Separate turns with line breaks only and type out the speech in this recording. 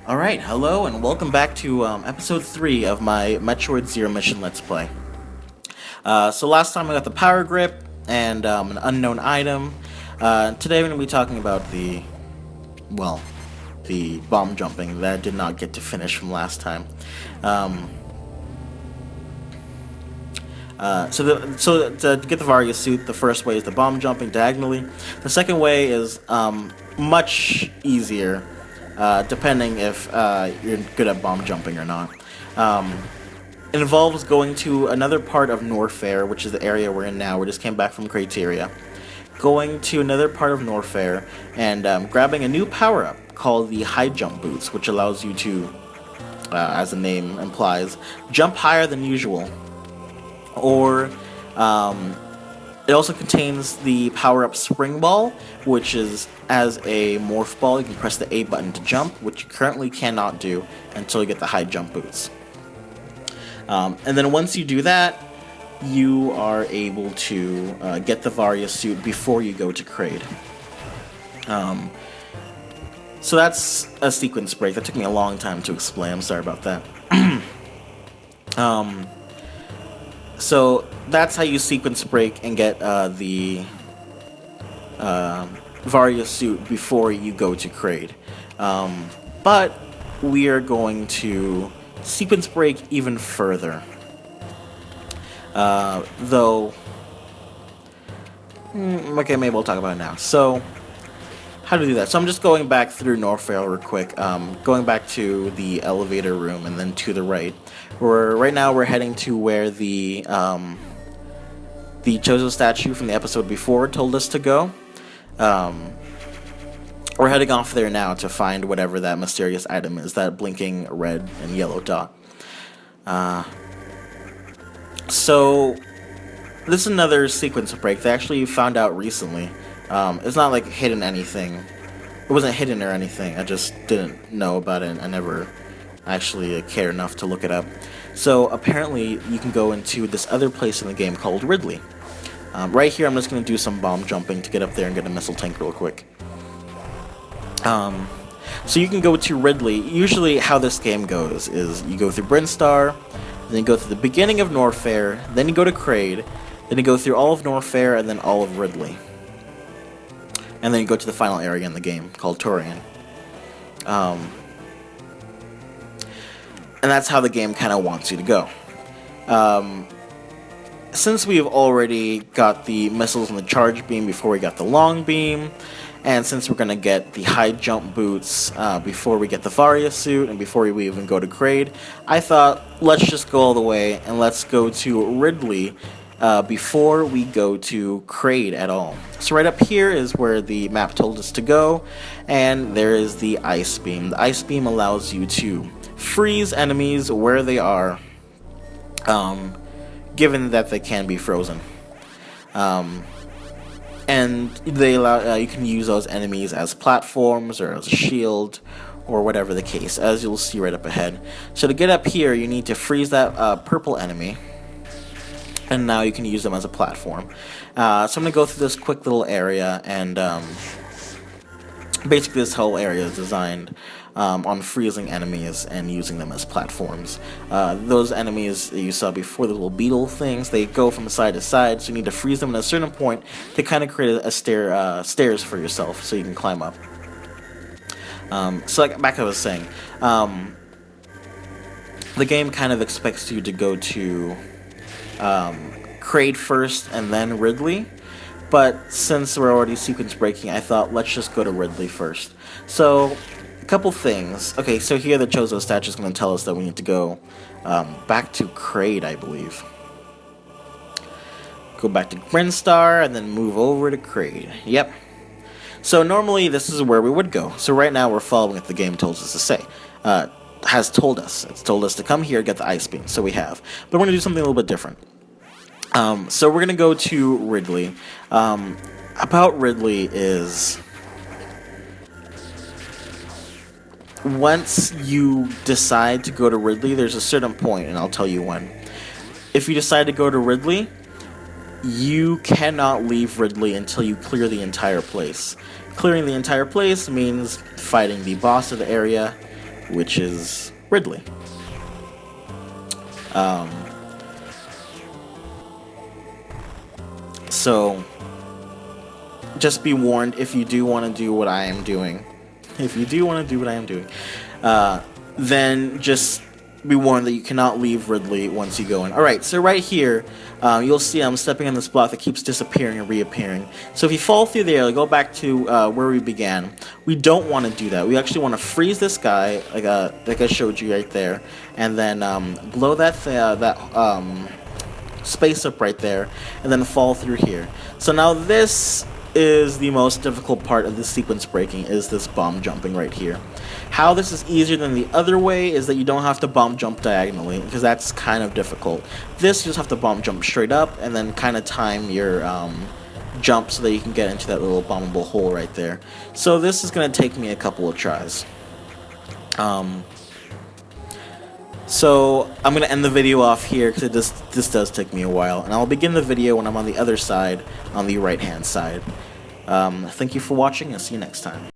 Alright, hello and welcome back to episode 3 of my Metroid Zero Mission Let's Play. So last time I got the power grip and an unknown item. Today I'm going to be talking about the bomb jumping that I did not get to finish from last time. So to get the Varga Suit, the first way is the bomb jumping diagonally. The second way is much easier, depending if you're good at bomb jumping or not. It involves going to another part of Norfair, which is the area we're in now. We just came back from Criteria. Going to another part of Norfair and grabbing a new power-up called the High Jump Boots, which allows you to, as the name implies, jump higher than usual. Or it also contains the power-up Spring Ball, which is as a morph ball. You can press the A button to jump, which you currently cannot do until you get the High Jump Boots. And then once you do that, you are able to get the Varga Suit before you go to Kraid. So that's a sequence break. That took me a long time to explain. I'm sorry about that. So that's how you sequence break and get the Varga Suit before you go to Kraid. But we are going to sequence break even further. Okay, maybe we'll talk about it now. So, how to do that? So I'm just going back through Norfair real quick, going back to the elevator room and then to the right. Right now we're heading to where the Chozo statue from the episode before told us to go. We're heading off there now to find whatever that mysterious item is, that blinking red and yellow dot. So this is another sequence break they actually found out recently. It's not like hidden anything. It wasn't hidden or anything. I just didn't know about it. I never actually cared enough to look it up. So apparently you can go into this other place in the game called Ridley. Right here I'm just going to do some bomb jumping to get up there and get a missile tank real quick. So you can go to Ridley. Usually how this game goes is you go through Brinstar, then you go through the beginning of Norfair, then you go to Kraid, then you go through all of Norfair and then all of Ridley. And then you go to the final area in the game called Torian. And that's how the game kind of wants you to go. Since we've already got the missiles and the charge beam before we got the long beam, and since we're going to get the high jump boots before we get the Varga Suit and before we even go to Kraid, I thought let's just go all the way and let's go to Ridley before we go to Kraid at all. So right up here is where the map told us to go, and there is the Ice Beam. The Ice Beam allows you to freeze enemies where they are, given that they can be frozen. And they allow you can use those enemies as platforms or as a shield or whatever the case, as you'll see right up ahead. So to get up here, you need to freeze that purple enemy, and now you can use them as a platform. So I'm going to go through this quick little area, and basically this whole area is designed on freezing enemies and using them as platforms. Those enemies that you saw before, the little beetle things, they go from side to side, so you need to freeze them at a certain point to kind of create a stairs for yourself so you can climb up. So like back I was saying, the game kind of expects you to go to Kraid first and then Ridley, but since we're already sequence breaking, I thought let's just go to Ridley first. So a couple things. Okay, so here the Chozo statue is going to tell us that we need to go back to Kraid, I believe. Go back to Brinstar and then move over to Kraid. Yep. So normally this is where we would go. So right now we're following what the game told us to say. Has told us. It's told us to come here, get the Ice Beam. So we have. But we're going to do something a little bit different. So we're going to go to Ridley. About Ridley is, once you decide to go to Ridley, there's a certain point, and I'll tell you when. If you decide to go to Ridley, you cannot leave Ridley until you clear the entire place. Clearing the entire place means fighting the boss of the area, which is Ridley. So just be warned, if you do want to do what I am doing, then just be warned that you cannot leave Ridley once you go in. Alright, so right here, you'll see I'm stepping on this block that keeps disappearing and reappearing. So if you fall through there, go back to where we began. We don't want to do that. We actually want to freeze this guy, like I showed you right there, and then blow that space up right there, and then fall through here. So now this is the most difficult part of the sequence breaking, is this bomb jumping right here. How this is easier than the other way is that you don't have to bomb jump diagonally, because that's kind of difficult. This, you just have to bomb jump straight up, and then kind of time your jump so that you can get into that little bombable hole right there. So this is going to take me a couple of tries. So I'm going to end the video off here, because this does take me a while, and I'll begin the video when I'm on the other side, on the right hand side. Thank you for watching, and see you next time.